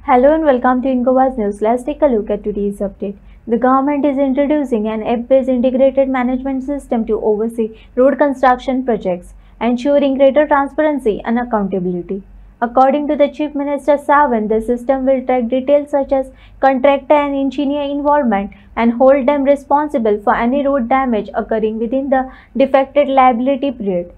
Hello and welcome to Incova's News. Let's take a look at today's update. The government is introducing an app-based integrated management system to oversee road construction projects, ensuring greater transparency and accountability. According to the Chief Minister Sawant, the system will track details such as contractor and engineer involvement and hold them responsible for any road damage occurring within the defected liability period.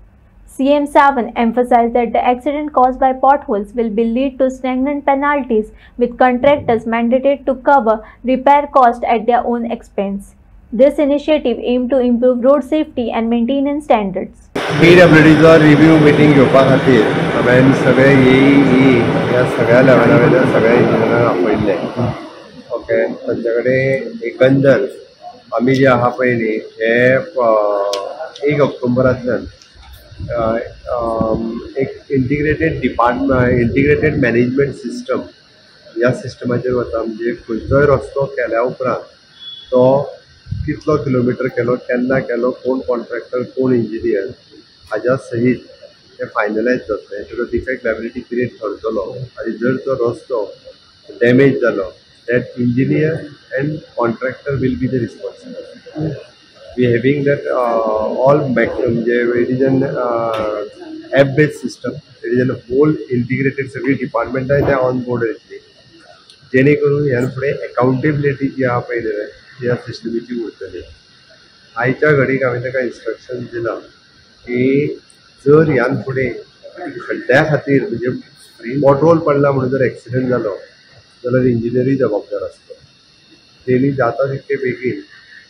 CM Sawant emphasized that the accident caused by potholes will be lead to stagnant penalties, with contractors mandated to cover repair costs at their own expense. This initiative aimed to improve road safety and maintenance standards. PWDचो review meeting घेवपा खातीर हांवें सगळे येई ह्या सगळ्या लेवला सगळ्या इंजिनियरांक आपयल्ले. ओके, तांचे कडेन एकंदर आमी जे आहा पळय न्ही हे 1 ऑक्टोबरांतल्यान एक इंटिग्रेटेड मॅनेजमेंट सिस्टम ह्या सिस्टमाचेर वता. म्हणजे खंयचोय रस्तो केल्या उपरांत तो कितलो किलोमिटर केलो, केन्ना केलो, कोण कॉन्ट्रॅक्टर, कोण इंजिनियर हाज्या सहीत ते फायनलायज जातलें. तेजो डिफेक्ट लायबिलिटी पिरियड ठरतलो आनी जर तो रस्तो डॅमेज जालो that engineer and contractor will be the responsible. We having that all म्हणजे it is an app based system. It is an whole integrated सगळी डिपार्टमेंटाय त्या ऑन बोर्ड येतली, जेणे करून ह्यान फुडें अकाउंटेबिलिटी जी आहा पळय न्ही ती ह्या सिस्टमीची उरतली. आयच्या घडीक हांवें ताका इन्स्ट्रक्शन दिलां की जर ह्यान फुडें खड्ड्या खातीर म्हणजे पॉटहोल पडला म्हणून जर एक्सिडेंट जालो जाल्यार इंजिनियरूय जबाबदार आसता. तेणी जाता तितके बेगीन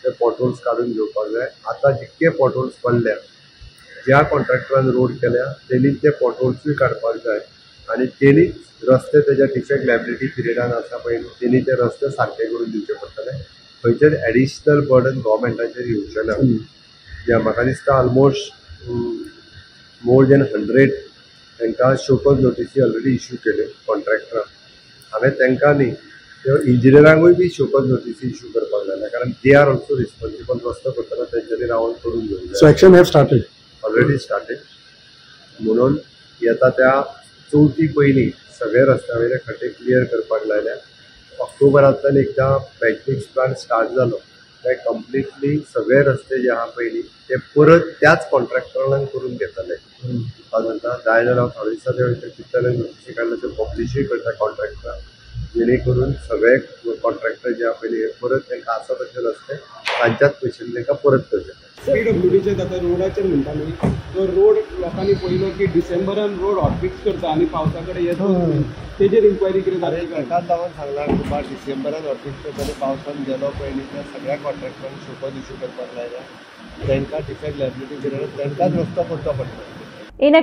ते पॉटहोल्स काडून घेवपाक जाय. आतां जितके पॉटहोल्स पडल्या, ज्या कॉन्ट्रॅक्टरान रोड केल्या तेणीच ते पॉटहोल्सूय काडपाक जाय आनी तेणीच रस्ते तेज्या डिफेक्ट लायबिलिटी पिरियडान आसा पळय तेणी ते रस्ते सारके करून दिवचे पडटले. खंयचेच एडिशनल बर्डन गव्हर्मेंटाचेर येवचें ना. जे म्हाका दिसता ऑलमोस्ट मोर दॅन 100 तांकां शोकॉज नोटीसी ऑलरेडी इश्यू केल्यो कॉन्ट्रॅक्टरांक. हांवें तांकां न्ही त्यो इंजिनियरांकूय बी शोकॉज नोटीसी इश्यू करपाक जाय, कारण दे आर ऑल्सो रिस्पॉन्सिबल. रस्तो करतना तेंच्यांनी रावन करून घेवंक जाय. So action have started. Already started. म्हणून येता त्या चवथी पयलीं सगळे रस्त्यावयले खड्डे क्लियर करपाक लायल्या. ऑक्टोबरांतल्यान एकदां मॅचनिक्स प्लान स्टार्ट जालो काय कंप्लिटली सगळे रस्ते जे आहा पळय न्ही ते परत त्याच कॉन्ट्रॅक्टरांक करून घेतले. म्हणटा जाय जाल्यार थोडे दिसांच्या भितर चिंतले नोटीसी काडले ते पब्लिशूय करता कॉन्ट्रॅक्टराक, जेणे करून सगळे कॉन्ट्रॅक्टर जे आहा पळय न्ही परत तांकां आसा तशे रस्ते तांच्याच पयशांनी तांकां परत करचे. PWDचे आता रोडाचेर म्हणटा न्ही, तो रोड लोकांनी पयलो की डिसेंबरान रोड हॉटफिक्स करता आनी पावसा कडेन येता. तेजेर इन्क्वायरी कितें जाली? एकाच जावन सांगला तुका डिसेंबरान हॉटफिक्स करता आनी पावसान गेलो पळय न्ही त्या सगळ्या कॉन्ट्रॅक्टरांक शोकॉज इश्यू करपाक लायल्या. तांकां डिफेक्ट लायबिलिटी पिरियडान तांकांच रस्तो करचो पडटा. In a